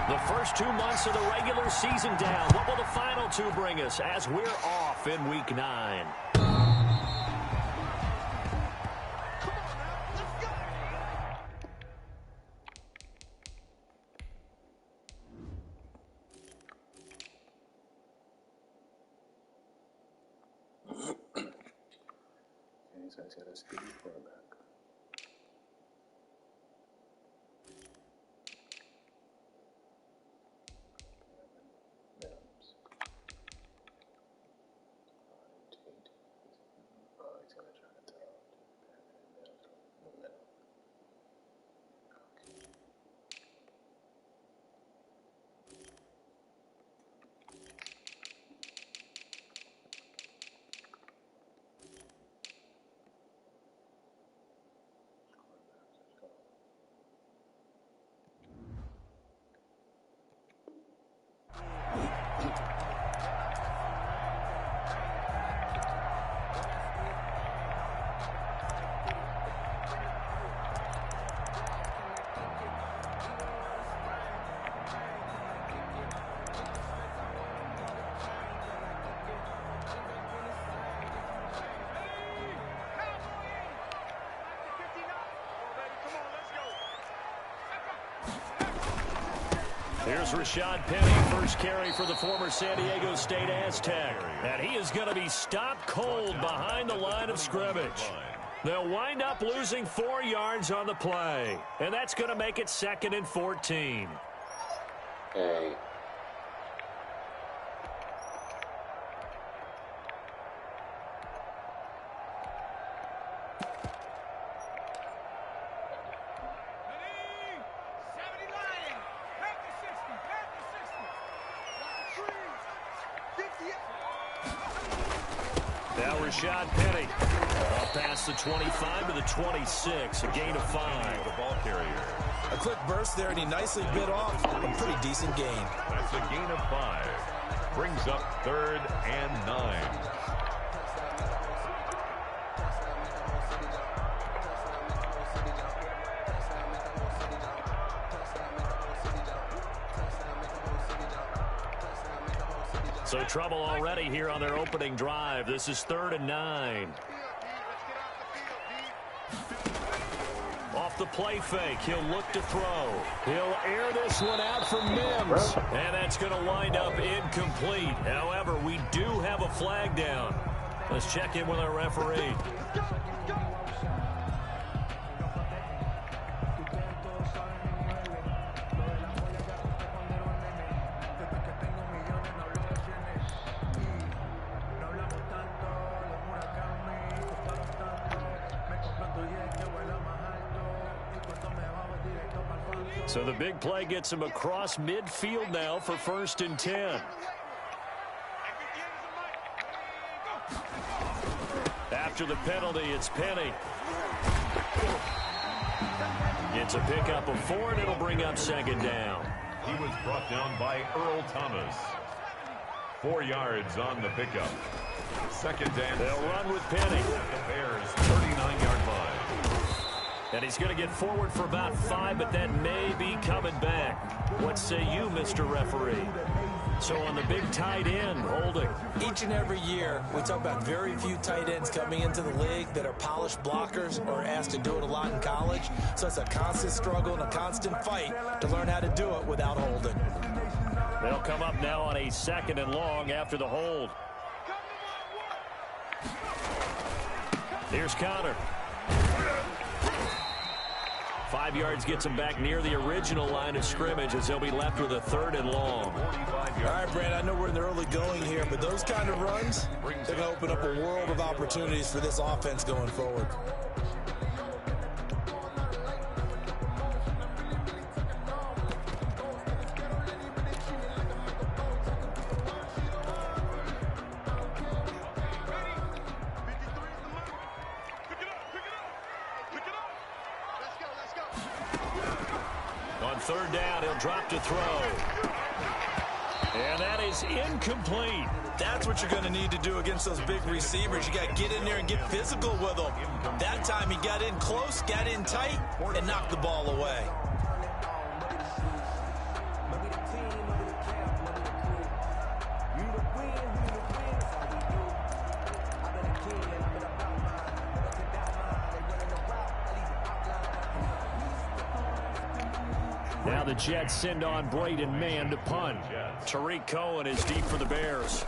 The first 2 months of the regular season down. What will the final two bring us as we're off in Week 9? So he's got a speedy quarterback. He's going to try to tell. Here's Rashad Penny, first carry for the former San Diego State Aztec. And he is going to be stopped cold behind the line of scrimmage. They'll wind up losing 4 yards on the play. And that's going to make it 2nd and 14. Hey. Now Rashad Penny up past the 25 to the 26, a gain of 5. The ball carrier. A quick burst there, and he nicely bit off a pretty decent gain. That's a gain of 5. Brings up 3rd and 9. So trouble already here on their opening drive. This is 3rd and 9. Off the play fake, he'll look to throw. He'll air this one out for Mims. And that's going to wind up incomplete. However, we do have a flag down. Let's check in with our referee. So the big play gets him across midfield now for 1st and 10. After the penalty, it's Penny. It's a pickup of 4, and it'll bring up 2nd down. He was brought down by Earl Thomas. 4 yards on the pickup. 2nd and they'll run with Penny. The Bears' 39-yard line. And he's going to get forward for about 5, but that may be coming back. What say you, Mr. Referee? So on the big tight end, holding. Each and every year, we talk about very few tight ends coming into the league that are polished blockers or asked to do it a lot in college. So it's a constant struggle and a constant fight to learn how to do it without holding. They'll come up now on a 2nd and long after the hold. Here's Connor. 5 yards gets him back near the original line of scrimmage as they'll be left with a 3rd and long. All right, Brad, I know we're in the early going here, but those kind of runs, they're going to open up a world of opportunities for this offense going forward. On 3rd down, he'll drop to throw. And that is incomplete. That's what you're going to need to do against those big receivers. You got to get in there and get physical with them. That time he got in close, got in tight, and knocked the ball away. Now the Jets send on Braden Mann to punt. Tariq Cohen is deep for the Bears.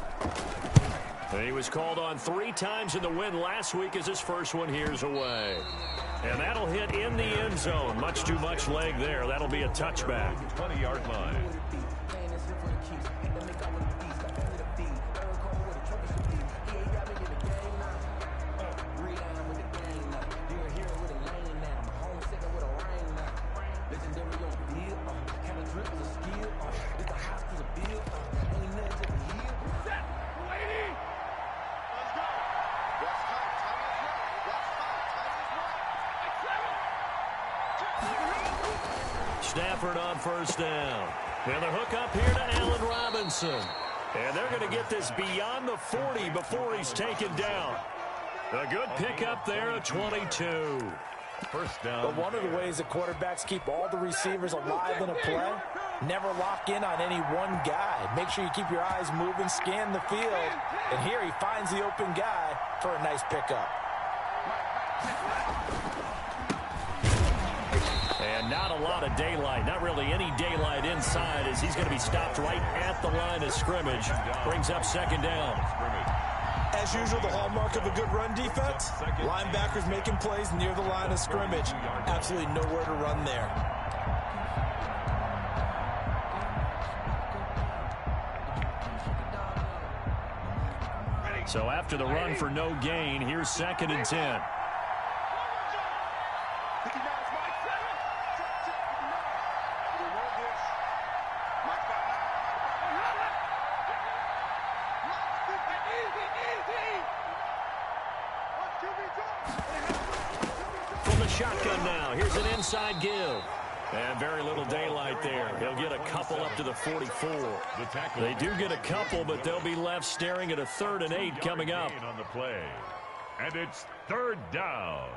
And he was called on 3 times in the win last week as his first one here's away. And that'll hit in the end zone. Much too much leg there. That'll be a touchback. 20-yard line. Stafford on first down. And the hook up here to Allen Robinson. And they're going to get this beyond the 40 before he's taken down. A good pickup there at 22. First down. But one of the ways that quarterbacks keep all the receivers alive in a play, never lock in on any one guy. Make sure you keep your eyes moving, scan the field. And here he finds the open guy for a nice pickup. And not a lot of daylight, not really any daylight inside as he's going to be stopped right at the line of scrimmage. Brings up second down. As usual, the hallmark of a good run defense, linebackers making plays near the line of scrimmage. Absolutely nowhere to run there. So after the run for no gain, here's 2nd and 10. From the shotgun now, here's an inside give. And very little daylight there. He'll get a couple up to the 44. They do get a couple, but they'll be left staring at a 3rd and 8 coming up. On the play. And it's 3rd down.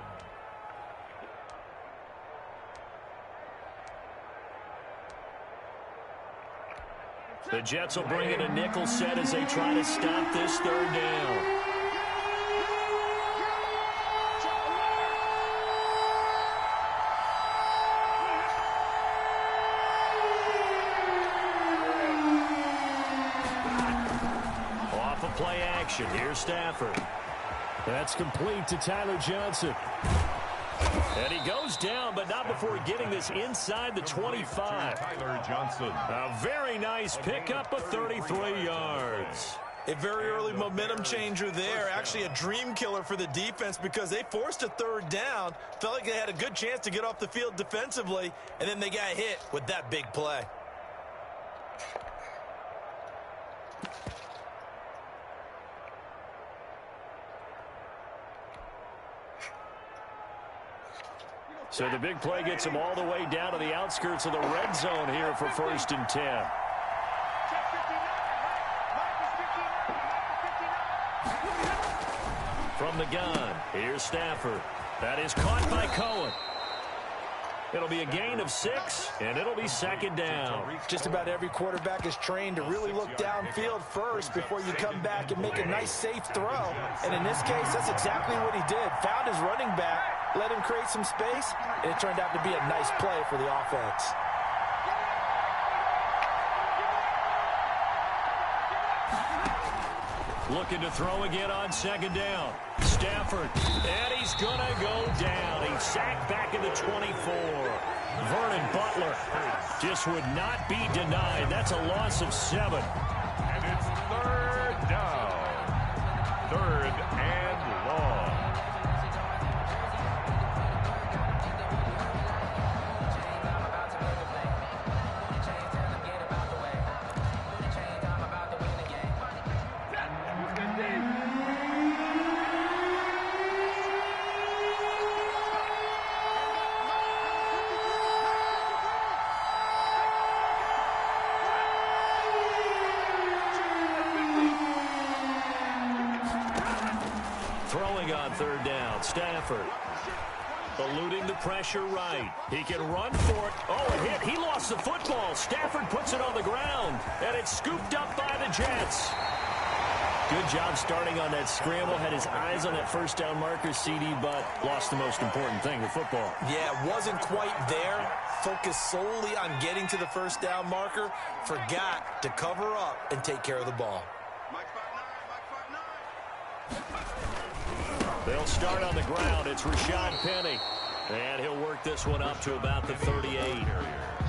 The Jets will bring in a nickel set as they try to stop this 3rd down. Play action. Here's Stafford. That's complete to Tyler Johnson. And he goes down, but not before getting this inside the 25. Tyler Johnson. A very nice pickup of 33 yards. A very early momentum changer there. Actually a dream killer for the defense because they forced a 3rd down. Felt like they had a good chance to get off the field defensively, and then they got hit with that big play. So the big play gets him all the way down to the outskirts of the red zone here for 1st and 10. From the gun, here's Stafford. That is caught by Cohen. It'll be a gain of 6, and it'll be 2nd down. Just about every quarterback is trained to really look downfield first before you come back and make a nice, safe throw. And in this case, that's exactly what he did. Found his running back, let him create some space, and it turned out to be a nice play for the offense. Looking to throw again on 2nd down. Stafford, and he's going to go down. He's sacked back in the 24. Vernon Butler just would not be denied. That's a loss of 7. And it's 3rd down. 3rd and long. Throwing on 3rd down, Stafford. Eluding the pressure right. He can run for it. Oh, a hit. He lost the football. Stafford puts it on the ground, and it's scooped up by the Jets. Good job starting on that scramble. Had his eyes on that first down marker, CD, but lost the most important thing with football. Yeah, wasn't quite there. Focused solely on getting to the first down marker. Forgot to cover up and take care of the ball. They'll start on the ground. It's Rashad Penny. And he'll work this one up to about the 38.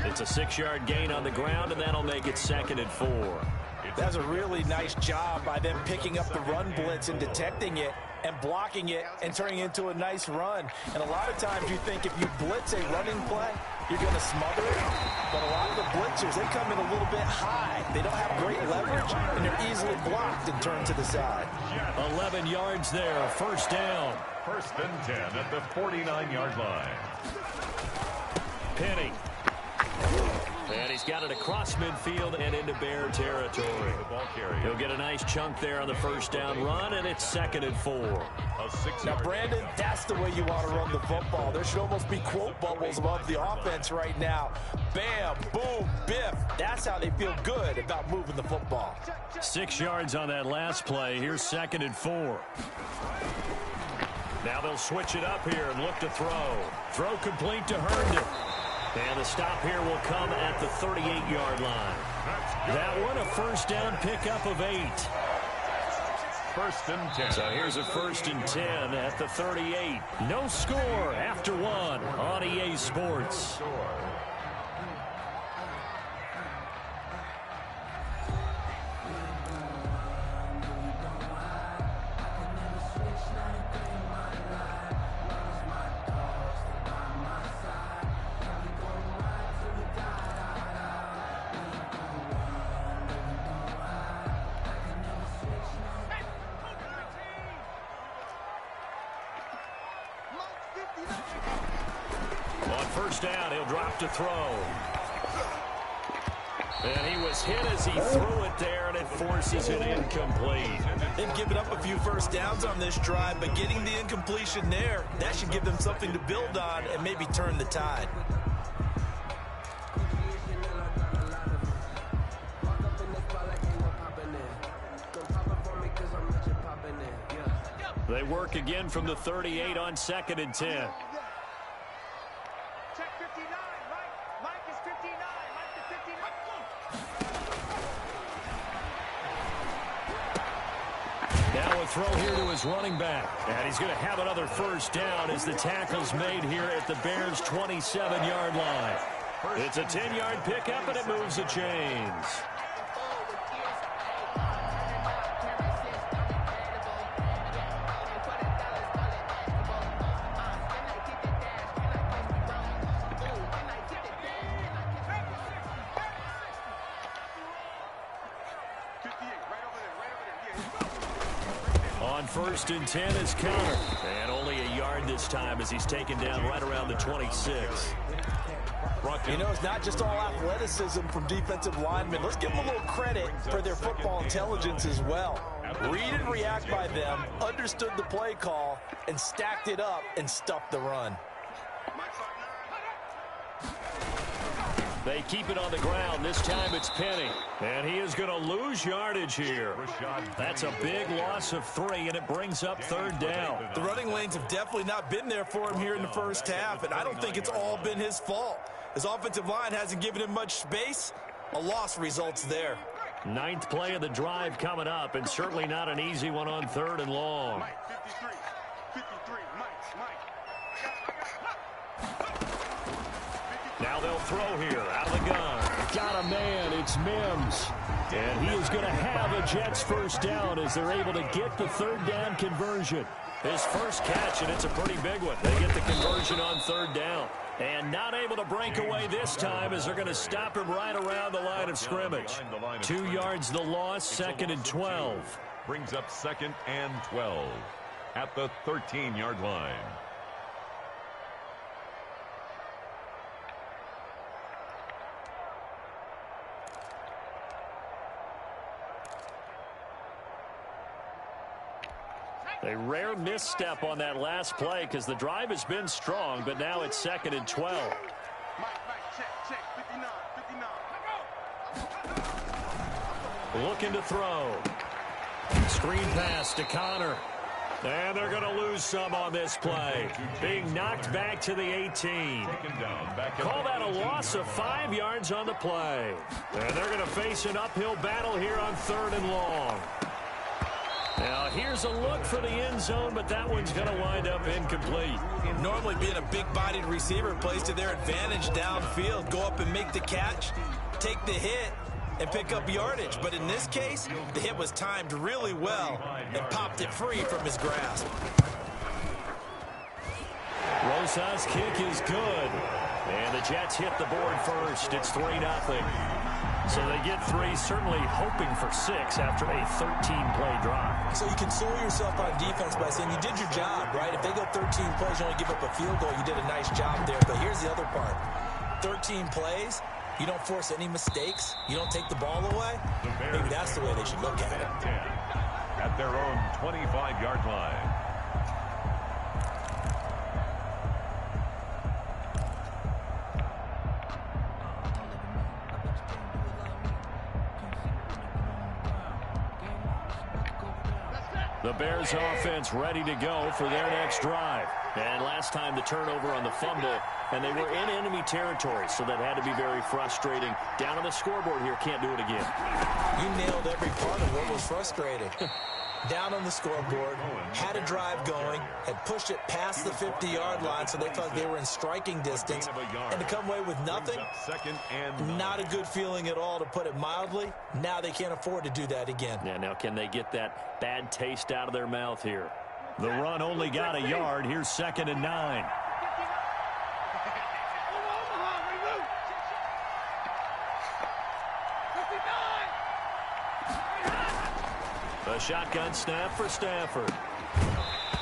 It's a 6-yard gain on the ground, and that'll make it 2nd and 4. That's a really nice job by them picking up the run blitz and detecting it and blocking it and turning it into a nice run. And a lot of times you think if you blitz a running play, you're going to smother it. But a lot of the blitzers, they come in a little bit high. They don't have great leverage, and they're easily blocked and turned to the side. 11 yards there, first down. 1st and 10 at the 49-yard line. Penny. And he's got it across midfield and into Bear territory. He'll get a nice chunk there on the first down run, and it's 2nd and 4. Now, Brandon, that's the way you want to run the football. There should almost be quote bubbles above the offense right now. Bam, boom, biff. That's how they feel good about moving the football. 6 yards on that last play. Here's 2nd and 4. Now they'll switch it up here and look to throw. Throw complete to Herndon. And the stop here will come at the 38-yard line. That one a first down pickup of 8. 1st and 10. So here's a 1st and 10 at the 38. No score after 1 on EA Sports. First down, he'll drop to throw. And he was hit as he threw it there, and it forces it incomplete. They've given up a few first downs on this drive, but getting the incompletion there, that should give them something to build on and maybe turn the tide. They work again from the 38 on 2nd and 10. Now a throw here to his running back. And he's going to have another first down as the tackle's made here at the Bears' 27-yard line. It's a 10-yard pickup, and it moves the chains. On 1st and 10 is counter. And only a yard this time as he's taken down right around the 26. You know, it's not just all athleticism from defensive linemen. Let's give them a little credit for their football intelligence as well. Read and react by them, understood the play call, and stacked it up and stuffed the run. They keep it on the ground. This time it's Penny. And he is going to lose yardage here. That's a big loss of 3, and it brings up 3rd down. The running lanes have definitely not been there for him here in the first half, and I don't think it's all been his fault. His offensive line hasn't given him much space. A loss results there. 9th play of the drive coming up, and certainly not an easy one on 3rd and long. Now they'll throw here out of the gun. Got a man. It's Mims. And he is going to have a Jets first down as they're able to get the 3rd down conversion. His first catch, and it's a pretty big one. They get the conversion on 3rd down. And not able to break away this time as they're going to stop him right around the line of scrimmage. 2 yards the loss, 2nd and 12. Brings up 2nd and 12 at the 13-yard line. A rare misstep on that last play because the drive has been strong, but now it's 2nd and 12. Looking to throw. Screen pass to Connor. And they're going to lose some on this play. Being knocked back to the 18. Call that a loss of 5 yards on the play. And they're going to face an uphill battle here on 3rd and long. Now, here's a look for the end zone, but that one's going to wind up incomplete. Normally being a big-bodied receiver plays to their advantage downfield. Go up and make the catch, take the hit, and pick up yardage. But in this case, the hit was timed really well and popped it free from his grasp. Rosas' kick is good. And the Jets hit the board first. It's 3-0. So they get 3, certainly hoping for 6 after a 13-play drive. So you console yourself on defense by saying you did your job, right? If they go 13 plays, you only give up a field goal, you did a nice job there. But here's the other part. 13 plays, you don't force any mistakes, you don't take the ball away. Maybe that's the way they should look at it. At their own 25-yard line. The Bears offense ready to go for their next drive. And last time the turnover on the fumble, and they were in enemy territory, so that had to be very frustrating. Down on the scoreboard here, can't do it again. You nailed every part of what was frustrating. Down on the scoreboard, had a drive going, had pushed it past the 50-yard line, so they felt they were in striking distance, and to come away with nothing, not a good feeling at all, to put it mildly. Now they can't afford to do that again. Yeah, now can they get that bad taste out of their mouth here? The run only got a yard. Here's 2nd and 9. A shotgun snap for Stafford.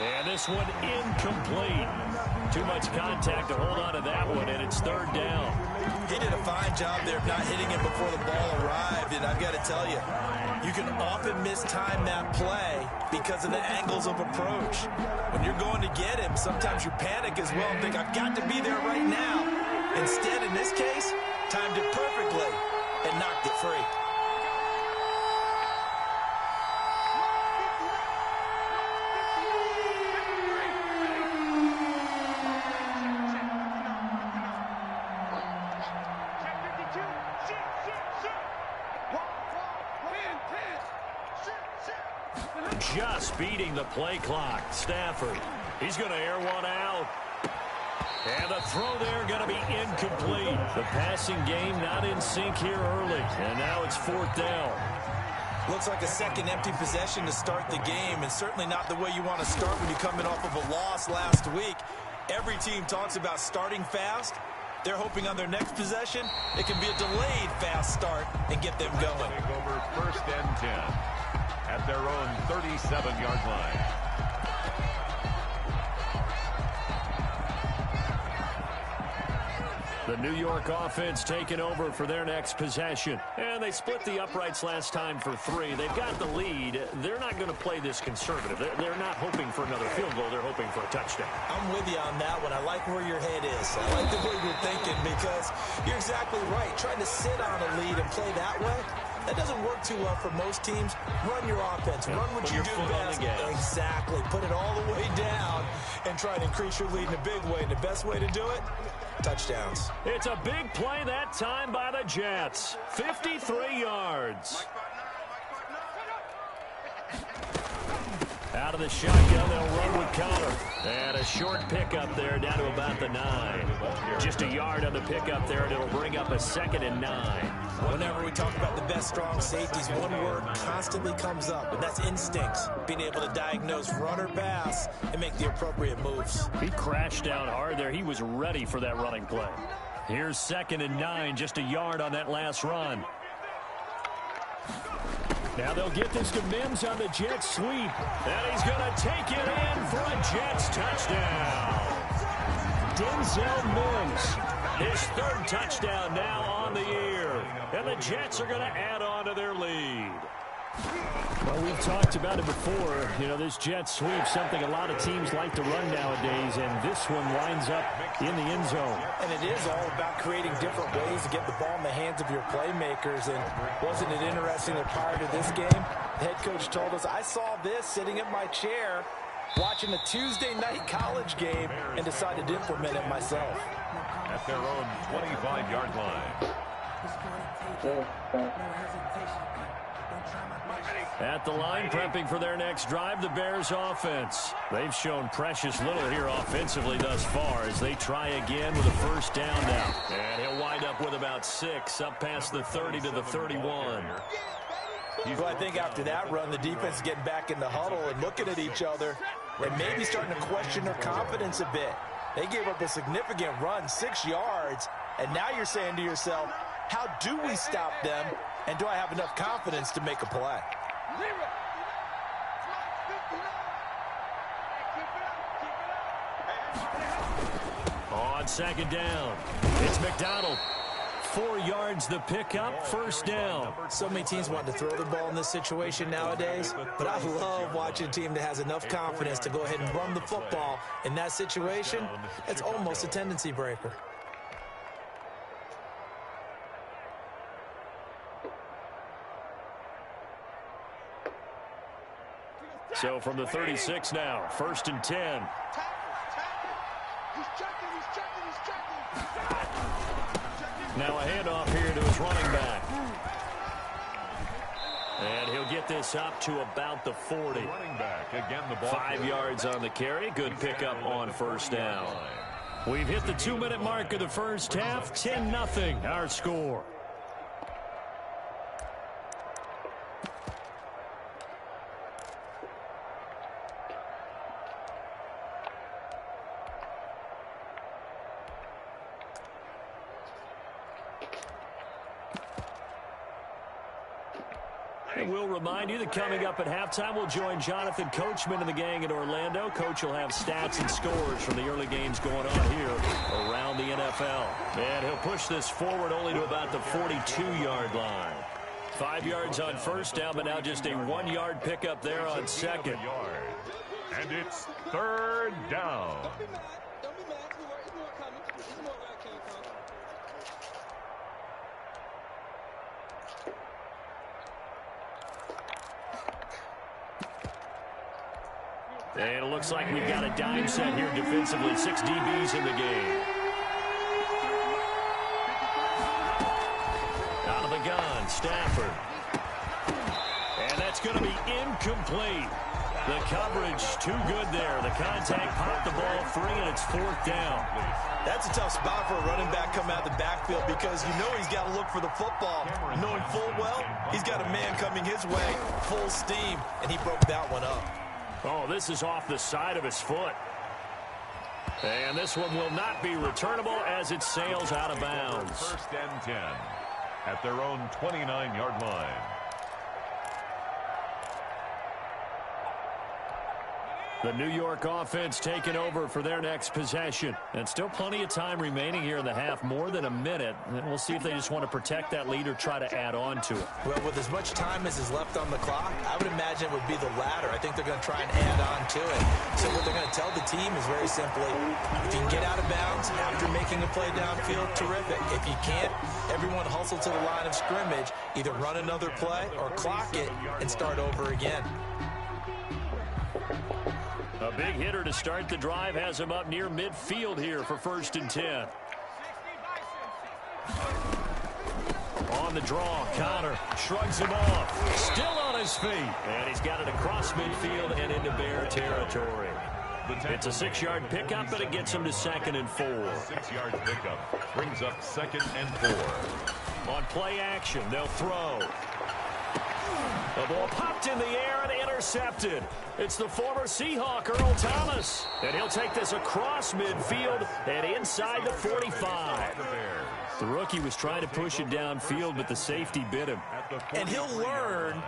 And this one incomplete. Too much contact to hold on to that one, and it's 3rd down. He did a fine job there of not hitting it before the ball arrived, and I've got to tell you, you can often mistime that play because of the angles of approach. When you're going to get him, sometimes you panic as well and think, I've got to be there right now. Instead, in this case, timed it perfectly and knocked it free. Just beating the play clock. Stafford, he's going to air one out. And the throw there going to be incomplete. The passing game not in sync here early. And now it's 4th down. Looks like a second empty possession to start the game, and certainly not the way you want to start when you're coming off of a loss last week. Every team talks about starting fast. They're hoping on their next possession, it can be a delayed fast start and get them going. Take over 1st and 10 at their own 37-yard line. The New York offense taking over for their next possession. And they split the uprights last time for 3. They've got the lead. They're not going to play this conservative. They're not hoping for another field goal. They're hoping for a touchdown. I'm with you on that one. I like where your head is. I like the way you're thinking, because you're exactly right. Trying to sit on a lead and play that way, that doesn't work too well for most teams. Run your offense. Run what you do best. Exactly. Put it all the way down and try to increase your lead in a big way. And the best way to do it, touchdowns. It's a big play that time by the Jets. 53 yards. Out of the shotgun, they'll run with Connor. And a short pickup there down to about the 9. Just a yard on the pickup there, and it'll bring up a 2nd and 9. Whenever we talk about the best strong safeties, one word constantly comes up, and that's instincts. Being able to diagnose run or pass and make the appropriate moves. He crashed down hard there. He was ready for that running play. Here's 2nd and 9, just a yard on that last run. Now they'll get this to Mims on the Jets sweep. And he's going to take it in for a Jets touchdown. Denzel Mims, his 3rd touchdown now on the year. And the Jets are going to add on to their lead. Well, we've talked about it before. You know, this jet sweep, something a lot of teams like to run nowadays, and this one winds up in the end zone. And it is all about creating different ways to get the ball in the hands of your playmakers. And wasn't it interesting that prior to this game, the head coach told us, I saw this sitting in my chair watching a Tuesday night college game and decided to implement it myself. At their own 25-yard line. At the line, prepping for their next drive, the Bears offense. They've shown precious little here offensively thus far as they try again with a first down now. And he'll wind up with about 6, up past the 30 to the 31. Well, I think after that run, the defense is getting back in the huddle and looking at each other and maybe starting to question their confidence a bit. They gave up a significant run, 6 yards, and now you're saying to yourself, how do we stop them, and do I have enough confidence to make a play? On second down, it's McDonald. 4 yards the pickup, first down. So many teams want to throw the ball in this situation nowadays, but I love watching a team that has enough confidence to go ahead and run the football in that situation. It's almost a tendency breaker. So from the 36 now, first and 10. Now a handoff here to his running back. And he'll get this up to about the 40. Running back, again, the ball 5 yards on the carry. Good pickup on first down. We've hit the 2-minute mark of the first half. 10-0 our score. And we'll remind you that coming up at halftime, we'll join Jonathan Coachman and the gang in Orlando. Coach will have stats and scores from the early games going on here around the NFL. And he'll push this forward only to about the 42-yard line. 5 yards on first down, but now just a 1-yard pickup there on second. And it's third down. And it looks like we've got a dime set here defensively. 6 DBs in the game. Out of the gun, Stafford. And that's going to be incomplete. The coverage too good there. The contact popped the ball free, and it's fourth down. That's a tough spot for a running back coming out of the backfield because you know he's got to look for the football. Knowing full well, he's got a man coming his way, full steam, and he broke that one up. Oh, this is off the side of his foot. And this one will not be returnable as it sails out of bounds. First and 10 at their own 29-yard line. The New York offense taking over for their next possession. And still plenty of time remaining here in the half, more than a minute. And we'll see if they just want to protect that lead or try to add on to it. Well, with as much time as is left on the clock, I would imagine it would be the latter. I think they're going to try and add on to it. So what they're going to tell the team is very simply, if you can get out of bounds after making a play downfield, terrific. If you can't, everyone hustle to the line of scrimmage, either run another play or clock it and start over again. A big hitter to start the drive has him up near midfield here for first and 10. On the draw, Connor shrugs him off. Still on his feet. And he's got it across midfield and into Bear territory. It's a 6-yard pickup, but it gets him to second and 4. 6-yard pickup brings up second and 4. On play action, they'll throw. The ball popped in the air and intercepted. It's the former Seahawk, Earl Thomas. And he'll take this across midfield and inside the 45. The rookie was trying to push it downfield, but the safety bit him. And he'll learn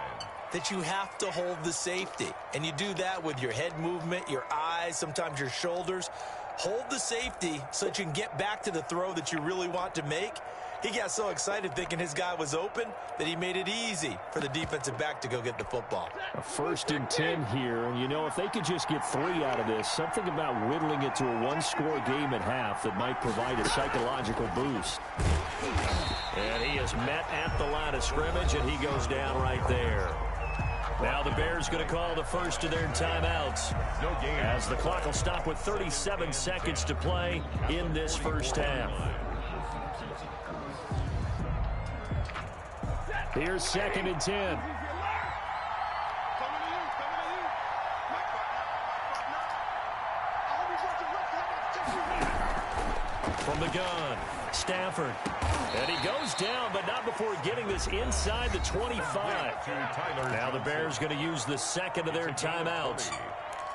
that you have to hold the safety. And you do that with your head movement, your eyes, sometimes your shoulders. Hold the safety so that you can get back to the throw that you really want to make. He got so excited thinking his guy was open that he made it easy for the defensive back to go get the football. A 1st and 10 here, and you know, if they could just get 3 out of this, something about whittling it to a 1-score game at half that might provide a psychological boost. And he is met at the line of scrimmage, and he goes down right there. Now the Bears going to call the first of their timeouts. No game. As the clock will stop with 37 seconds to play in this first half. Here's 2nd and 10. From the gun, Stafford. And he goes down, but not before getting this inside the 25. Now the Bears going to use the 2nd of their timeouts,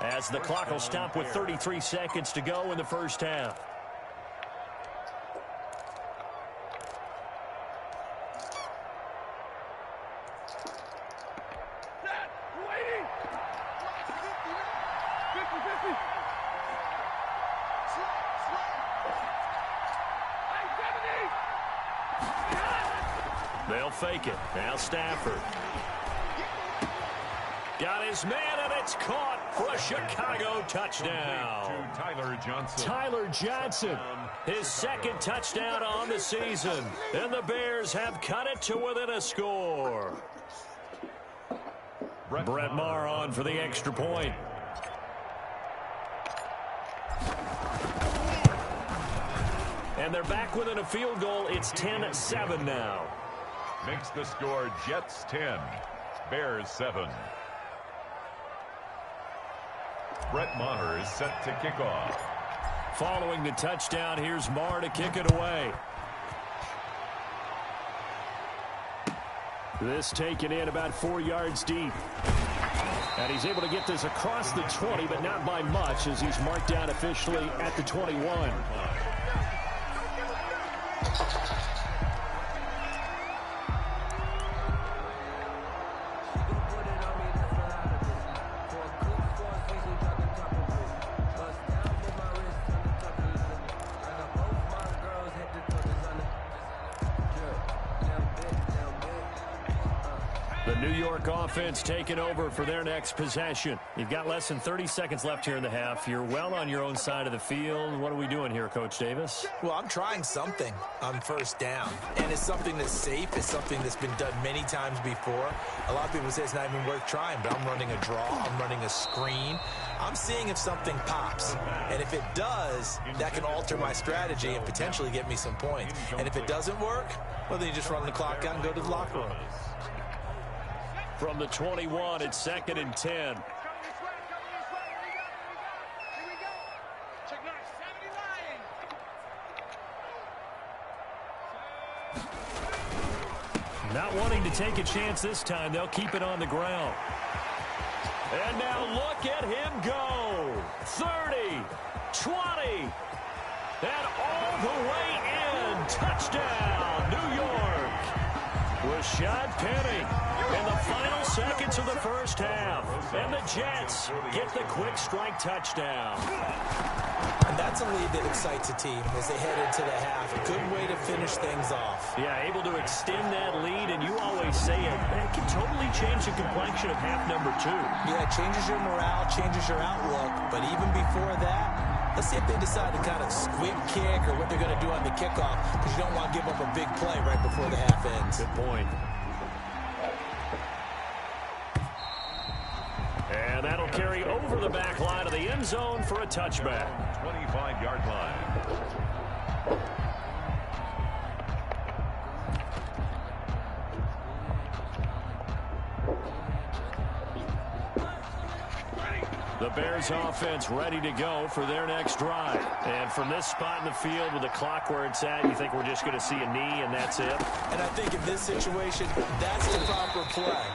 as the clock will stop with 33 seconds to go in the first half. They'll fake it. Now Stafford. Got his man, and it's caught for a Chicago touchdown. Tyler Johnson, his 2nd touchdown on the season. And the Bears have cut it to within a score. Brett Maher on for the extra point. And they're back within a field goal. It's 10-7 now. Makes the score Jets 10, Bears 7. Brett Maher is set to kick off. Following the touchdown, here's Maher to kick it away. This taken in about 4 yards deep. And he's able to get this across the 20, but not by much, as he's marked down officially at the 21. Offense taking over for their next possession. You've got less than 30 seconds left here in the half. You're well on your own side of the field. What are we doing here, Coach Davis? Well, I'm trying something on 1st down, and it's something that's safe. It's something that's been done many times before. A lot of people say it's not even worth trying, but I'm running a draw. I'm running a screen. I'm seeing if something pops, and if it does, that can alter my strategy and potentially get me some points. And if it doesn't work, well, then you just run the clock out and go to the locker room. From the 21, it's 2nd and 10. Not wanting to take a chance this time, they'll keep it on the ground. And now look at him go. 30, 20, and all the way in. Touchdown, New York. Rashad Penny in the final seconds of the first half. And the Jets get the quick strike touchdown. And that's a lead that excites a team as they head into the half. A good way to finish things off. Yeah, able to extend that lead, and you always say it can totally change the complexion of half number 2. Yeah, it changes your morale, changes your outlook. But even before that, let's see if they decide to kind of squib kick or what they're going to do on the kickoff, because you don't want to give up a big play right before the half ends. Good point. And that'll carry over the back line of the end zone for a touchback. 25-yard line. The Bears offense ready to go for their next drive. And from this spot in the field with the clock where it's at, you think we're just going to see a knee and that's it? And I think in this situation, that's the proper play.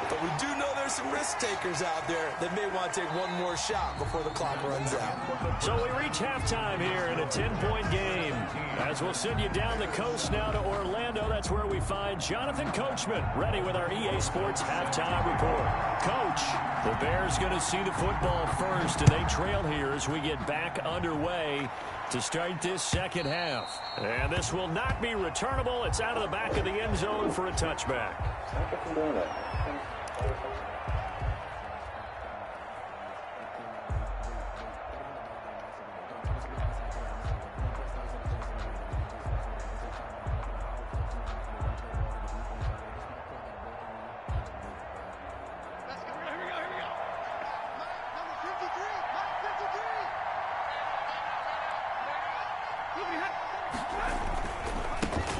But we do know there's there's some risk takers out there that may want to take one more shot before the clock runs out. So we reach halftime here in a 10-point game. As we'll send you down the coast now to Orlando, that's where we find Jonathan Coachman ready with our EA Sports halftime report. Coach, the Bears going to see the football first, and they trail here as we get back underway to start this second half. And this will not be returnable. It's out of the back of the end zone for a touchback.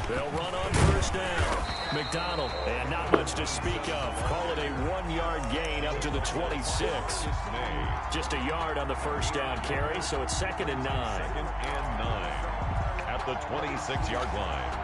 They'll run on first down. McDonald, and not much to speak of. Call it a 1-yard gain up to the 26. Just a yard on the first down carry, so it's 2nd and 9. 2nd and 9 at the 26-yard line.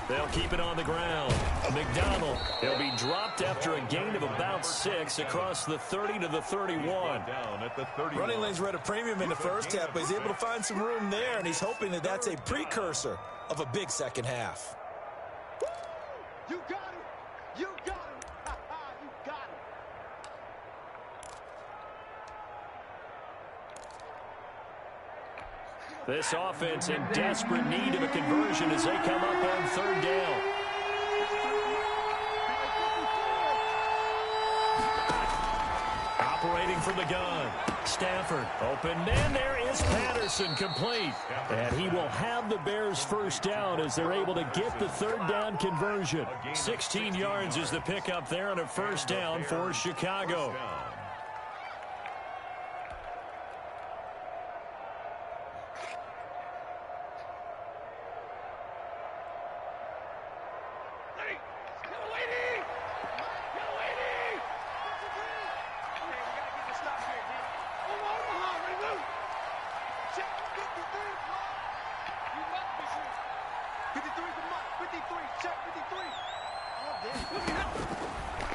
They'll keep it on the ground. McDonald, he'll be dropped after a gain of about 6 across the 30 to the 31. Down at the 31. Running lanes were at a premium in the first half, but he's able to find some room there, and he's hoping that that's a precursor of a big second half. You got it. You got it. You got it. This offense in desperate need of a conversion as they come up on 3rd down. Operating from the gun. Stafford open man. There is Patterson complete. And he will have the Bears first down as they're able to get the 3rd down conversion. 16 yards is the pickup there on a first down for Chicago.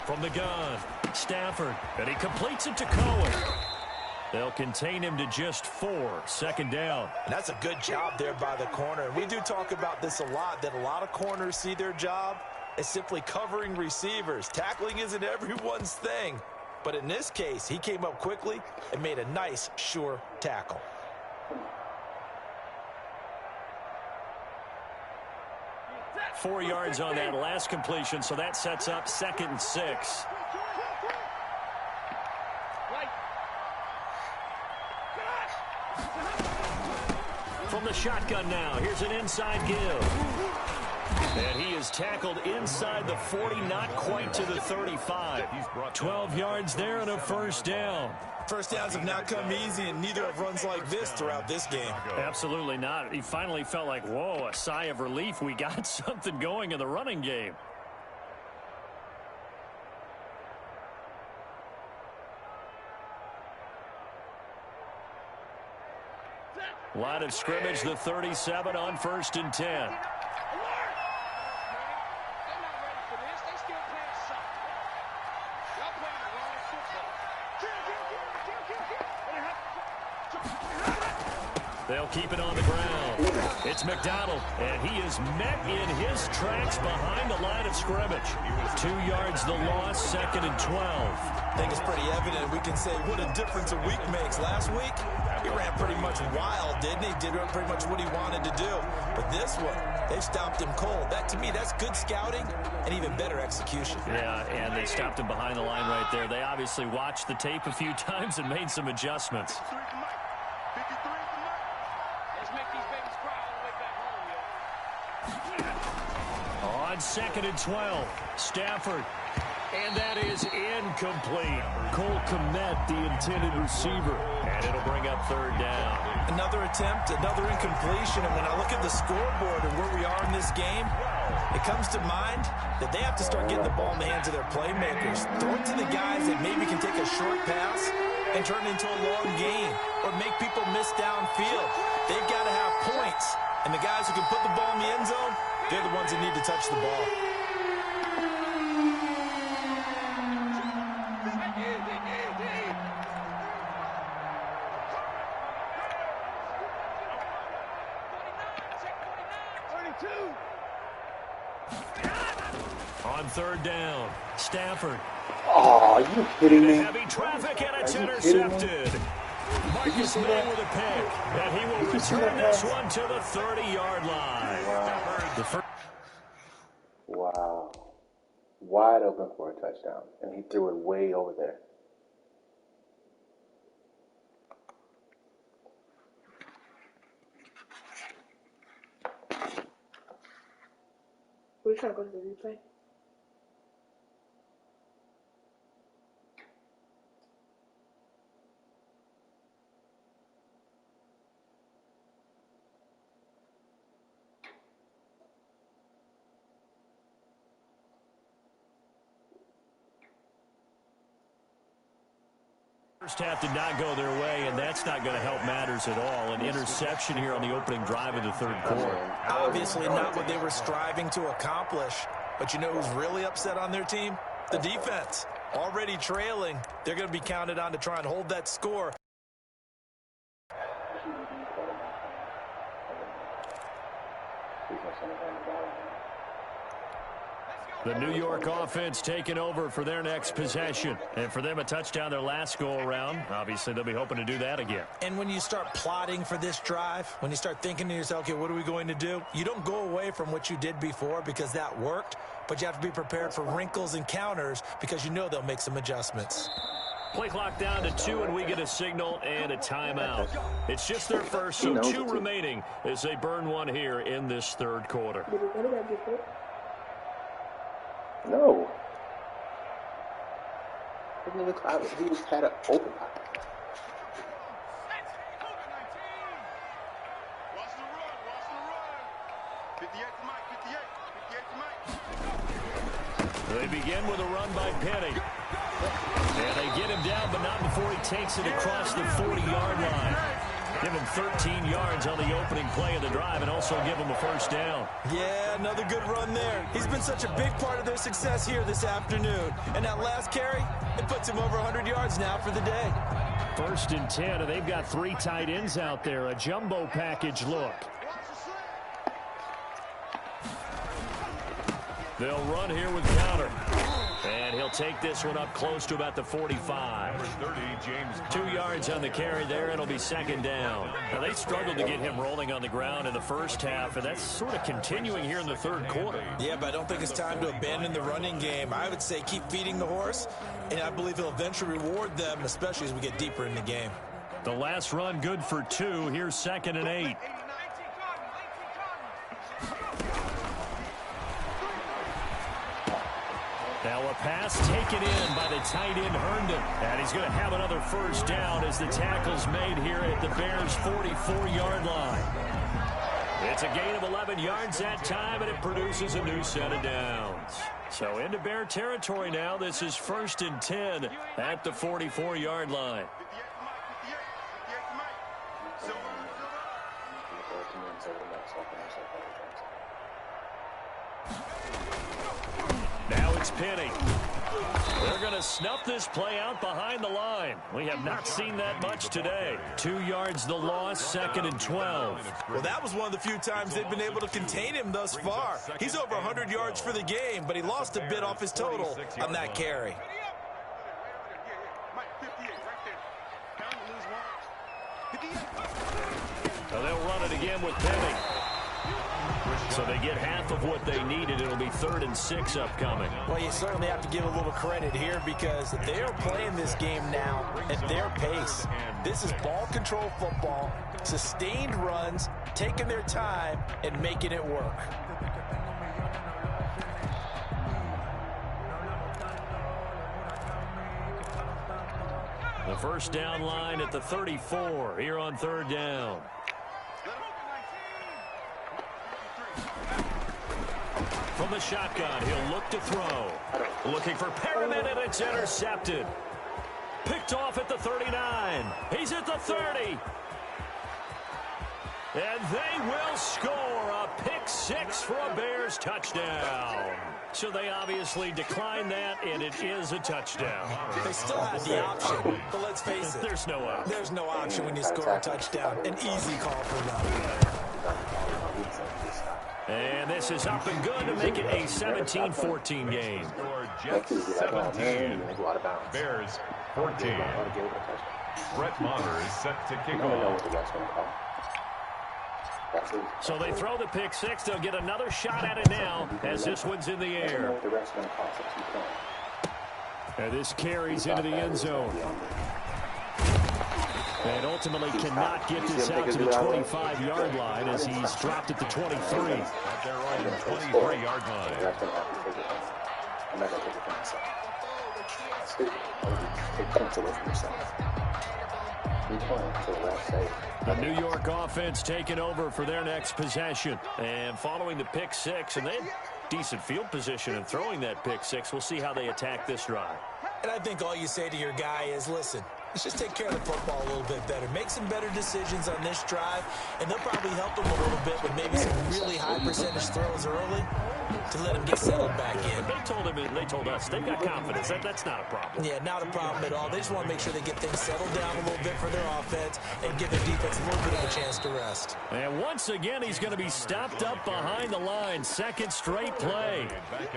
From the gun, Stafford, and he completes it to Cohen. They'll contain him to just 4, 2nd down. And that's a good job there by the corner. We do talk about this a lot, that a lot of corners see their job as simply covering receivers. Tackling isn't everyone's thing. But in this case, he came up quickly and made a nice, sure tackle. Four yards on that last completion, so that sets up 2nd and 6. From the shotgun now, here's an inside give. And he is tackled inside the 40, not quite to the 35. 12 yards there and a first down. First downs have not come easy, and neither have runs like this throughout this game. Absolutely not. He finally felt like, whoa, a sigh of relief. We got something going in the running game. Line of scrimmage, the 37 on 1st and 10. They'll keep it on the ground. It's McDonald, and he is met in his tracks behind the line of scrimmage. 2 yards the loss, 2nd and 12. I think it's pretty evident. We can say what a difference a week makes. Last week, he ran pretty much wild, didn't he? Did pretty much what he wanted to do. But this one, they stopped him cold. That, to me, that's good scouting and even better execution. Yeah, and they stopped him behind the line right there. They obviously watched the tape a few times and made some adjustments. On 2nd and 12, Stafford. And that is incomplete. Cole Kmet, the intended receiver. And it'll bring up 3rd down. Another attempt, another incompletion. And when I look at the scoreboard and where we are in this game, it comes to mind that they have to start getting the ball in the hands of their playmakers. Throw it to the guys that maybe can take a short pass and turn it into a long gain or make people miss downfield. They've got to have points And the guys who can put the ball in the end zone, they're the ones that need to touch the ball. On third down, Stafford. Oh, are you kidding me? Heavy traffic, and it's Are you kidding me? intercepted. Marcus May with a pick, and he will Did you see return that this pass? one to the 30-yard line. Wow. The first Wow. Wide open for a touchdown, and he threw it way over there. We're trying to go to the replay. First half did not go their way, and that's not going to help matters at all. An interception here on the opening drive of the third quarter. Obviously not what they were striving to accomplish. But you know who's really upset on their team? The defense. Already trailing. They're going to be counted on to try and hold that score. The New York offense taking over for their next possession. And for them, a touchdown their last go-around. Obviously, they'll be hoping to do that again. And when you start plotting for this drive, when you start thinking to yourself, okay, what are we going to do? You don't go away from what you did before because that worked, but you have to be prepared for wrinkles and counters because you know they'll make some adjustments. Play clock down to 2, and we get a signal and a timeout. It's just their first, so 2 remaining as they burn one here in this third quarter. Did we go to that before? No. He just had an open eye. Watch the run. 58 to Mike. They begin with a run by Penny. And they get him down, but not before he takes it across the 40-yard line. Give him 13 yards on the opening play of the drive and also give him a first down. Yeah, another good run there. He's been such a big part of their success here this afternoon. And that last carry, it puts him over 100 yards now for the day. 1st and 10, and they've got 3 tight ends out there. A jumbo package look. They'll run here with counter. And he'll take this one up close to about the 45. Number 30, James 2 yards on the carry there, and it'll be 2nd down. Now, they struggled to get him rolling on the ground in the first half, and that's sort of continuing here in the third quarter. Yeah, but I don't think it's time to abandon the running game. I would say keep feeding the horse, and I believe he'll eventually reward them, especially as we get deeper in the game. The last run good for 2. Here's 2nd and 8. Now a pass taken in by the tight end Herndon. And he's going to have another first down as the tackle's made here at the Bears' 44-yard line. It's a gain of 11 yards that time, and it produces a new set of downs. So into Bear territory now. This is 1st and 10 at the 44-yard line. Now it's Penny. They're going to snuff this play out behind the line. We have not seen that much today. 2 yards the loss, 2nd and 12. Well, that was one of the few times they've been able to contain him thus far. He's over 100 yards for the game, but he lost a bit off his total on that carry. So they'll run it again with Penny. So they get half of what they needed. It'll be 3rd and 6 upcoming. Well, you certainly have to give a little credit here because they are playing this game now at their pace. This is ball control football, sustained runs, taking their time, and making it work. The first down line at the 34 here on 3rd down. From the shotgun, he'll look to throw. Looking for Perriman, and it's intercepted. Picked off at the 39. He's at the 30. And they will score a pick six for a Bears touchdown. So they obviously declined that, and it is a touchdown. They still had the option, but let's face it. There's no option. There's no option when you score a touchdown. An easy call for them. And this is up and good to make it a 17-14 game. Or Jets 17. Bears 14. Brett Maher is set to kick off. So they throw the pick six. They'll get another shot at it now as this one's in the air. And this carries into the end zone. And ultimately cannot get this out to the 25-yard line as he's dropped at the 23. At their own 23-yard line. I'm not going to take it for myself. Stupid. Take points away from yourself. The New York offense taking over for their next possession. And following the pick six, and they had decent field position in throwing that pick six. We'll see how they attack this drive. And I think all you say to your guy is, listen, let's just take care of the football a little bit better. Make some better decisions on this drive, and they'll probably help him a little bit with maybe some really high percentage throws early to let him get settled back in. They told us they've got confidence. That's not a problem. Yeah, not a problem at all. They just want to make sure they get things settled down a little bit for their offense and give their defense a little bit of a chance to rest. And once again, he's going to be stopped up behind the line. Second straight play.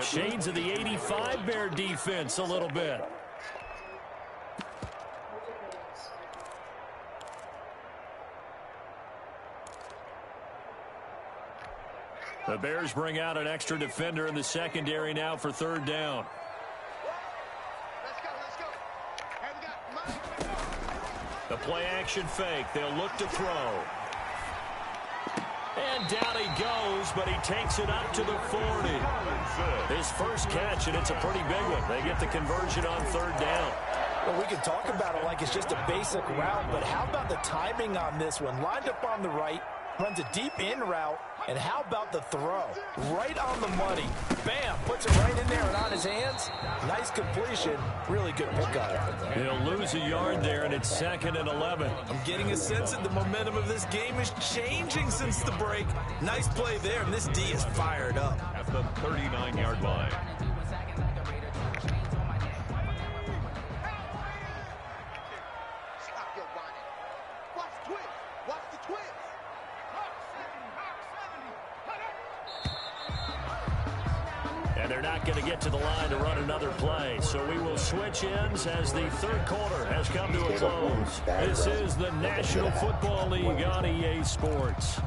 Shades of the 85 Bear defense a little bit. The Bears bring out an extra defender in the secondary now for third down. The play action fake. They'll look to throw. And down he goes, but he takes it up to the 40. His first catch, and it's a pretty big one. They get the conversion on third down. Well, we can talk about it like it's just a basic route, but how about the timing on this one? Lined up on the right, runs a deep in route, and how about the throw? Right on the money. Bam! Puts it right in there and on his hands. Nice completion. Really good pickup. He'll lose a yard there, and it's 2nd and 11. I'm getting a sense that the momentum of this game is changing since the break. Nice play there, and this D is fired up. At the 39-yard line. They're not going to get to the line to run another play, so we will switch ends as the third quarter has come to a close. This is the National Football League on EA Sports.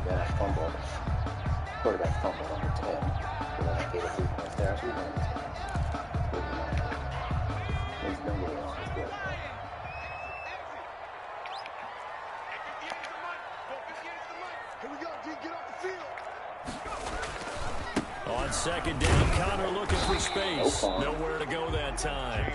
Quarterback fumbled on the 10. And then I gave it 3 points there. Actually, he's been getting on. It's good. Here we go, D. Get off the field. On second down, Connor looking for space. Nowhere to go that time.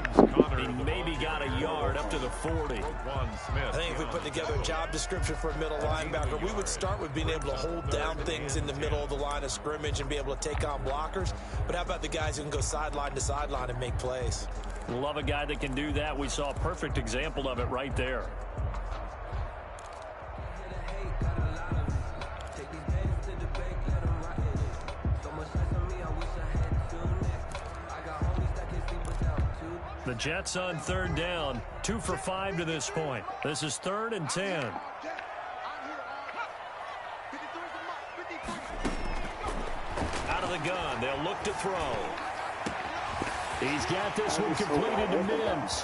He maybe got a yard up to the 40. I think if we put together a job description for a middle linebacker, we would start with being able to hold down things in the middle of the line of scrimmage and be able to take on blockers. But how about the guys who can go sideline to sideline and make plays? Love a guy that can do that. We saw a perfect example of it right there. The Jets on third down, 2 for 5 to this point. This is 3rd and 10. Out of the gun, they'll look to throw. He's got this one completed to Mims.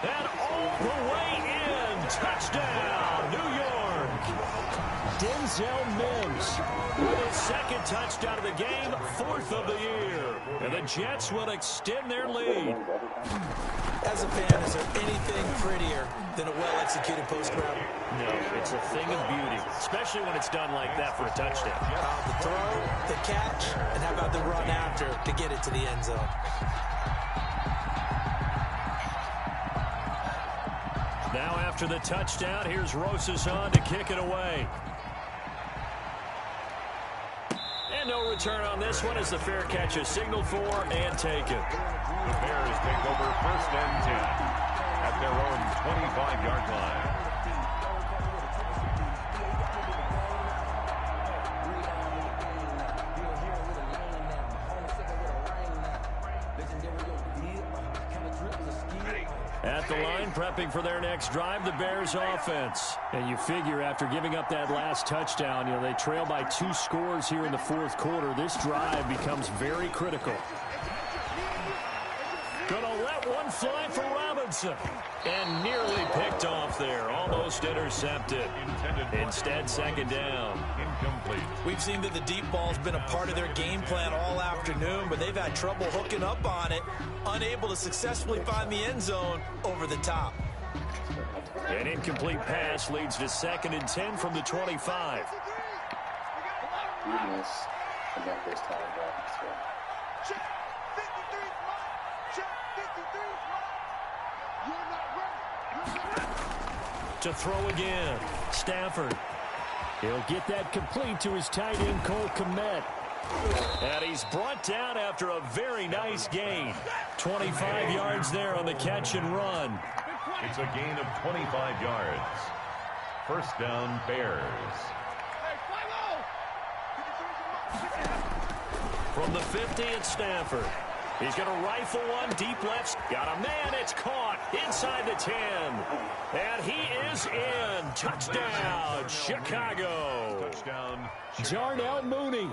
And all the way in, touchdown, New York. Denzel Mims with his 2nd touchdown of the game, 4th of the year. And the Jets will extend their lead. As a fan, is there anything prettier than a well-executed post route? No, it's a thing of beauty, especially when it's done like that for a touchdown. The throw, the catch, and how about the run after to get it to the end zone? Now after the touchdown, here's Rosas on to kick it away. And no return on this one as the fair catch is signaled for and taken. The Bears take over 1st and 10 at their own 25-yard line. At the line, prepping for their next drive, the Bears offense. And you figure after giving up that last touchdown, they trail by 2 scores here in the fourth quarter. This drive becomes very critical. Gonna let one fly for Robinson. And nearly picked off there. Almost intercepted. Instead, second down. Incomplete. We've seen that the deep ball's been a part of their game plan all afternoon, but they've had trouble hooking up on it, unable to successfully find the end zone over the top. An incomplete pass leads to 2nd and 10 from the 25. You miss again this time, bro. Check 53 is mine. Check 53 is mine. You're not ready. You're not ready. To throw again. Stafford. He'll get that complete to his tight end, Cole Kmet. And he's brought down after a very nice gain. 25 yards there on the catch and run. It's a gain of 25 yards. First down, Bears. From the 50, it's Stafford. He's going to rifle one deep left. Got a man. It's caught inside the 10. And he is in. Touchdown, Chicago. Touchdown, Darnell Mooney.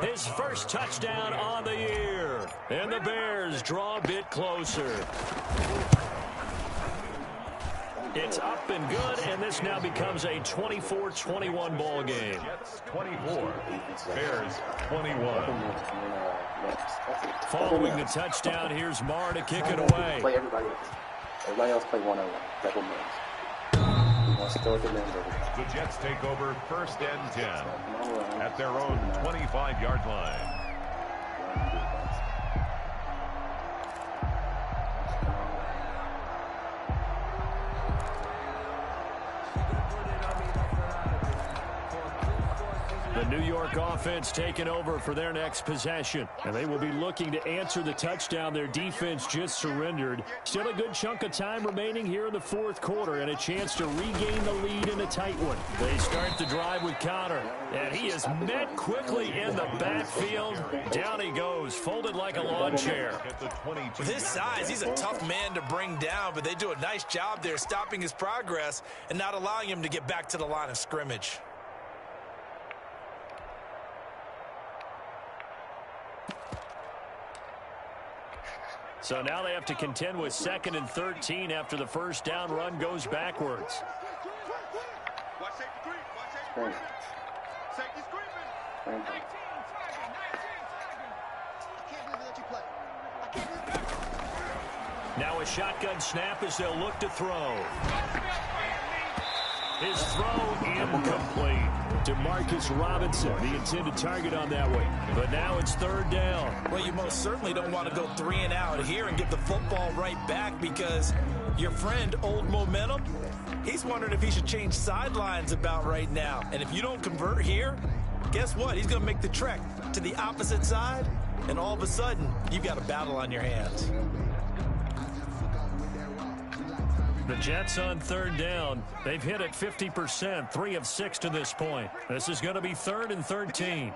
His first touchdown on the year. And the Bears draw a bit closer. It's up and good, and this now becomes a 24-21 ball game. Jets 24, Bears 21. Following the touchdown, here's Marr to kick it away. Play everybody else. Everybody else play one-on-one. Double names. The Jets take over 1st and 10 at their own 25-yard line. The New York offense taking over for their next possession. And they will be looking to answer the touchdown their defense just surrendered. Still a good chunk of time remaining here in the fourth quarter and a chance to regain the lead in a tight one. They start the drive with Connor. And he is met quickly in the backfield. Down he goes, folded like a lawn chair. With his size, he's a tough man to bring down, but they do a nice job there stopping his progress and not allowing him to get back to the line of scrimmage. So now they have to contend with 2nd and 13 after the first down run goes backwards. Watch safety creep. Watch safety creep. Safety's creeping. 19 tagging. 19 tagging. I can't believe they let you play. I can't believe that. Now a shotgun snap as they'll look to throw. His throw incomplete. Demarcus Robinson, the intended target on that one. But now it's 3rd down. Well, you most certainly don't want to go 3 and out here and get the football right back because your friend, Old Momentum, he's wondering if he should change sidelines about right now. And if you don't convert here, guess what? He's going to make the trek to the opposite side, and all of a sudden, you've got a battle on your hands. The Jets on 3rd down. They've hit it 50%, 3 of 6 to this point. This is going to be 3rd and 13.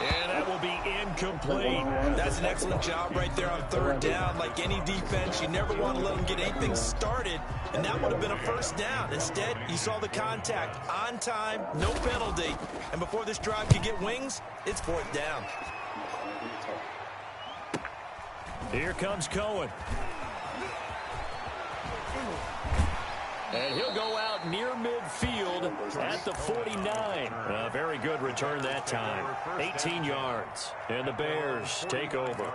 And that will be incomplete. That's an excellent job right there on 3rd down. Like any defense, you never want to let them get anything started, and that would have been a first down. Instead, you saw the contact on time, no penalty, and before this drive could get wings, it's 4th down. Here comes Cohen. And he'll go out near midfield at the 49. A very good return that time. 18 yards. And the Bears take over.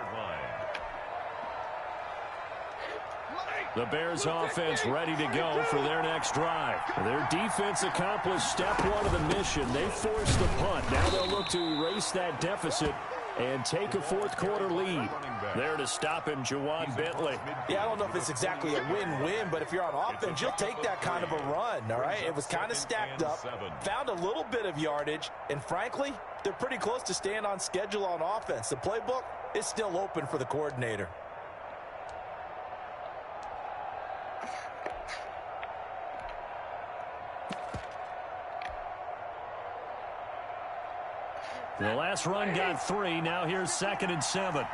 The Bears offense ready to go for their next drive. Their defense accomplished step 1 of the mission. They forced the punt. Now they'll look to erase that deficit and take a fourth quarter lead. There to stop him, Juwan Bentley. Yeah, I don't know if it's exactly a win-win, but if you're on offense, you'll take that kind of a run, all right? It was kind of stacked up, found a little bit of yardage, and frankly, they're pretty close to staying on schedule on offense. The playbook is still open for the coordinator. The last run got 3. Now here's 2nd and 7.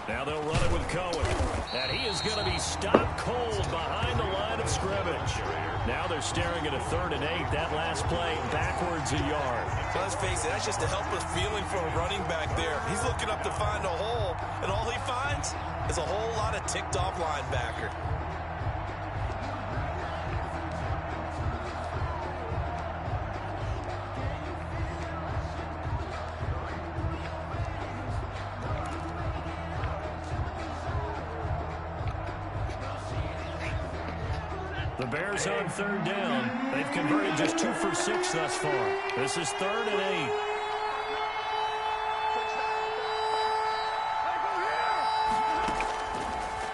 Now they'll run it with Cohen. And he is going to be stopped cold behind the line of scrimmage. Now they're staring at a 3rd and 8. That last play backwards a yard. Let's face it, that's just a helpless feeling for a running back there. He's looking up to find a hole, and all he finds is a whole lot of ticked-off linebacker. The Bears on 3rd down. They've converted just 2 for 6 thus far. This is 3rd and 8.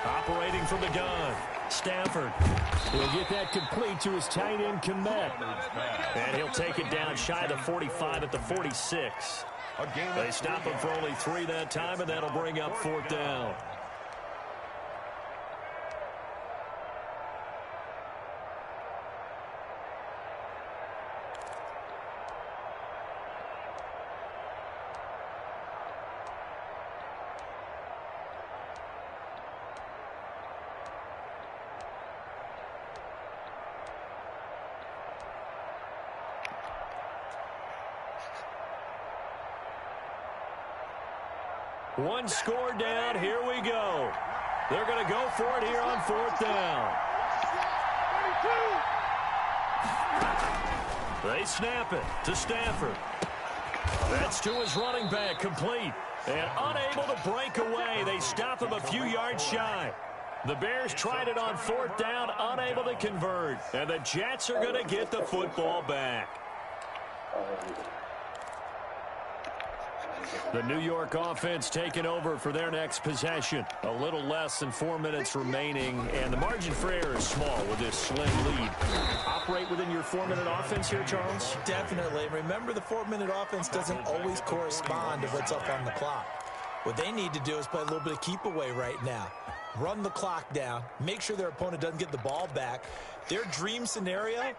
Operating from the gun. Stafford. He'll get that complete to his tight end, Komet. And he'll take it down shy of the 45 at the 46. They stop him for only 3 that time, and that'll bring up 4th down. One score down. Here we go. They're going to go for it here on 4th down. They snap it to Stafford. That's to his running back, complete. And unable to break away. They stop him a few yards shy. The Bears tried it on 4th down, unable to convert. And the Jets are going to get the football back. The New York offense taking over for their next possession. A little less than 4 minutes remaining, and the margin for error is small with this slim lead. Operate within your 4-minute offense here, Charles? Definitely. Remember, the 4-minute offense doesn't always correspond to what's up on the clock. What they need to do is play a little bit of keep away right now. Run the clock down. Make sure their opponent doesn't get the ball back. Their dream scenario,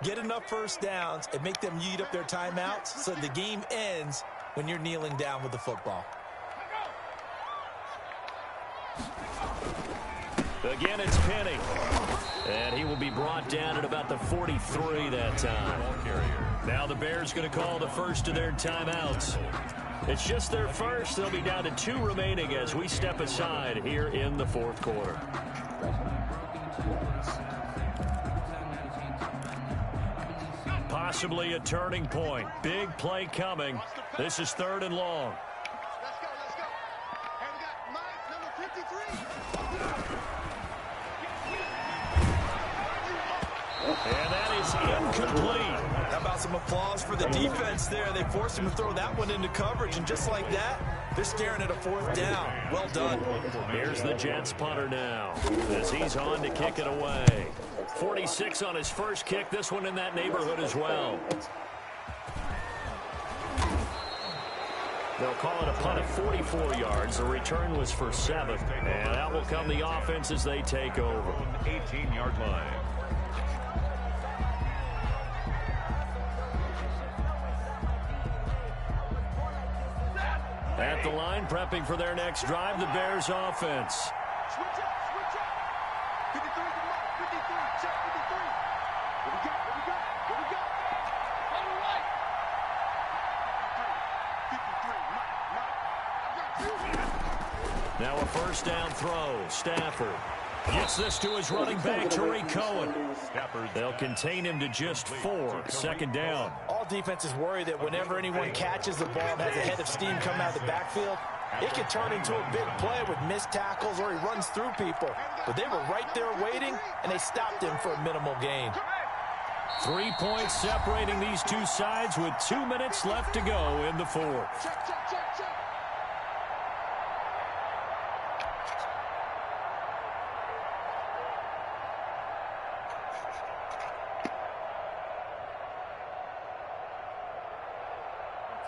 get enough first downs and make them eat up their timeouts so the game ends when you're kneeling down with the football. Again, it's Penny. And he will be brought down at about the 43 that time. Now the Bears going to call the first of their timeouts. It's just their first. They'll be down to 2 remaining as we step aside here in the 4th quarter. Possibly a turning point. Big play coming. This is 3rd and long. Let's go. And we got Mike, number 53. And that is incomplete. How about some applause for the defense there? They forced him to throw that one into coverage, and just like that, they're staring at a 4th down. Well done. Here's the Jets punter now as he's on to kick it away. 46 on his first kick. This one in that neighborhood as well. They'll call it a punt of 44 yards. The return was for 7. And out will come the offense as they take over. 18-yard line. At the line, prepping for their next drive, the Bears offense. Switch up. 53 to Mike, 53, check 53. Here we go. On the right. 53, Mike. Now a first down throw. Stafford gets this to his running back, Tariq Cohen. They'll contain him to just 4. 2nd down. All defenses worry that whenever anyone catches the ball and has a head of steam coming out of the backfield, it can turn into a big play with missed tackles or he runs through people. But they were right there waiting, and they stopped him for a minimal gain. 3 points separating these two sides with 2 minutes left to go in the 4th. Check.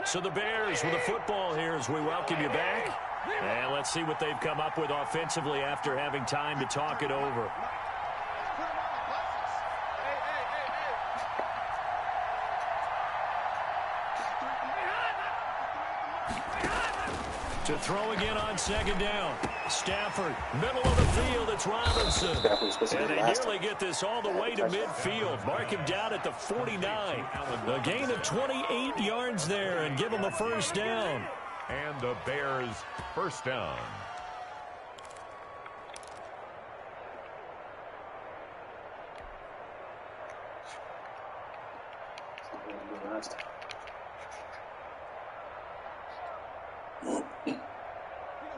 So the Bears with the football here as we welcome you back. And let's see what they've come up with offensively after having time to talk it over. To throw again on second down. Stafford, middle of the field, it's Robinson. And they nearly get this all the way to midfield. Mark him down at the 49. A gain of 28 yards there and give him a first down. And the Bears first down.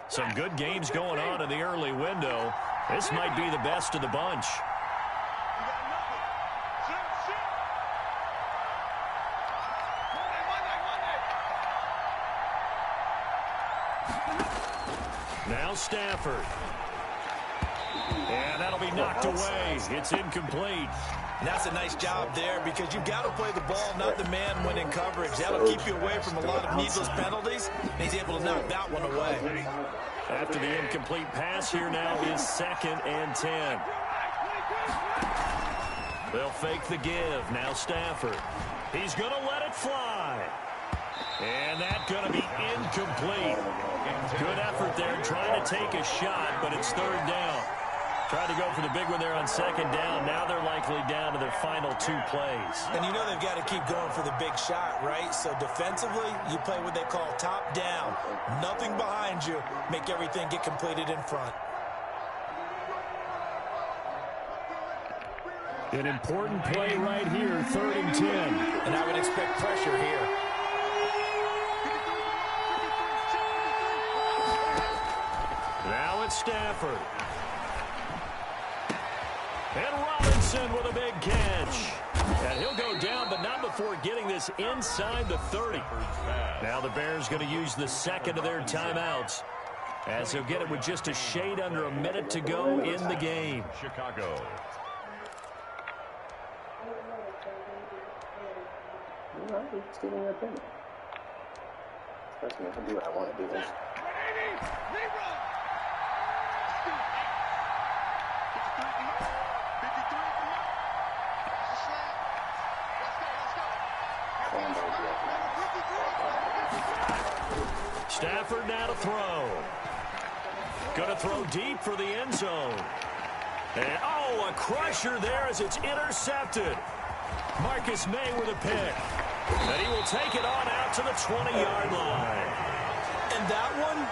Some good games going on in the early window. This might be the best of the bunch. Now Stafford. And that'll be knocked away. It's incomplete. And that's a nice job there because you've got to play the ball, not the man when in coverage. That'll keep you away from a lot of needless penalties. And he's able to knock that one away. After the incomplete pass, here now is 2nd and 10. They'll fake the give. Now Stafford. He's going to let it fly. And that's going to be incomplete. Good effort there trying to take a shot, but it's 3rd down. Tried to go for the big one there on 2nd down. Now they're likely down to their final 2 plays. And you know they've got to keep going for the big shot, right? So defensively, you play what they call top down. Nothing behind you. Make everything get completed in front. An important play right here, 3rd and 10. And I would expect pressure here. Now it's Stafford. And Robinson with a big catch. And he'll go down, but not before getting this inside the 30. Now the Bears going to use the 2nd of their timeouts, as he'll get it with just a shade under a minute to go in the game. Chicago. Just give me your opinion. Trust me, I can do what I want to do. Stafford now to throw. Going to throw deep for the end zone. And, oh, a crusher there as it's intercepted. Marcus May with a pick. And he will take it on out to the 20-yard line. And that one,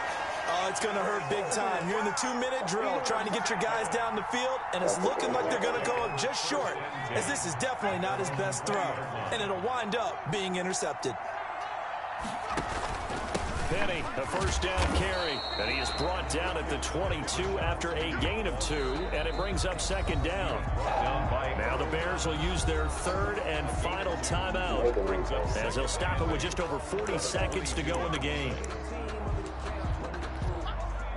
it's going to hurt big time. You're in the 2-minute drill trying to get your guys down the field, and it's looking like they're going to go up just short, as this is definitely not his best throw. And it'll wind up being intercepted. Penny, a first down carry, and he is brought down at the 22 after a gain of 2, and it brings up 2nd down. Now the Bears will use their 3rd and final timeout, as they'll stop it with just over 40 seconds to go in the game.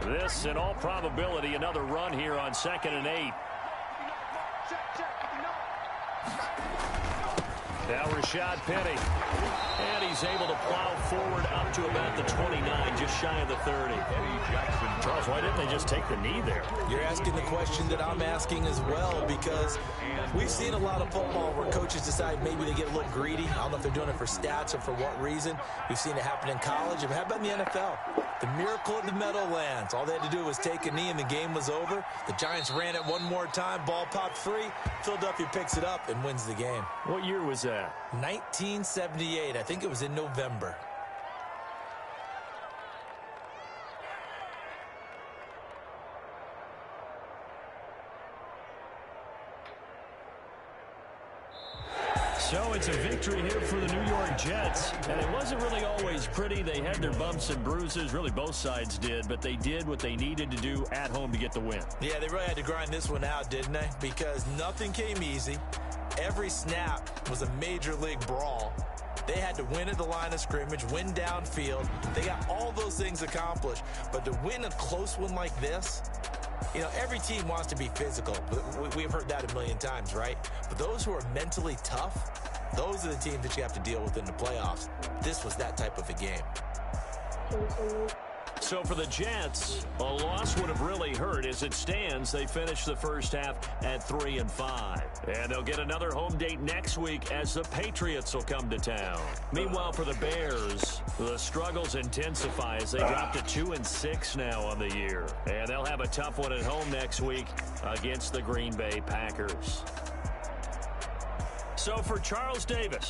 This, in all probability, another run here on 2nd and 8. Now Rashad Penny. And he's able to plow forward up to about the 29, just shy of the 30. Charles, why didn't they just take the knee there? You're asking the question that I'm asking as well, because we've seen a lot of football where coaches decide maybe they get a little greedy. I don't know if they're doing it for stats or for what reason. We've seen it happen in college. How about in the NFL? The miracle of the Meadowlands. All they had to do was take a knee and the game was over. The Giants ran it one more time. Ball popped free. Philadelphia picks it up and wins the game. What year was that? 1978. I think it was in November. So it's a victory here for the New York Jets. And it wasn't really always pretty. They had their bumps and bruises. Really, both sides did. But they did what they needed to do at home to get the win. Yeah, they really had to grind this one out, didn't they? Because nothing came easy. Every snap was a major league brawl. They had to win at the line of scrimmage, win downfield. They got all those things accomplished. But to win a close one like this, you know, every team wants to be physical. We've heard that a million times, right? But those who are mentally tough, those are the teams that you have to deal with in the playoffs. This was that type of a game. So for the Jets, a loss would have really hurt. As it stands, they finish the first half at 3-5. And they'll get another home date next week as the Patriots will come to town. Meanwhile, for the Bears, the struggles intensify as they drop to 2-6 now on the year. And they'll have a tough one at home next week against the Green Bay Packers. So for Charles Davis.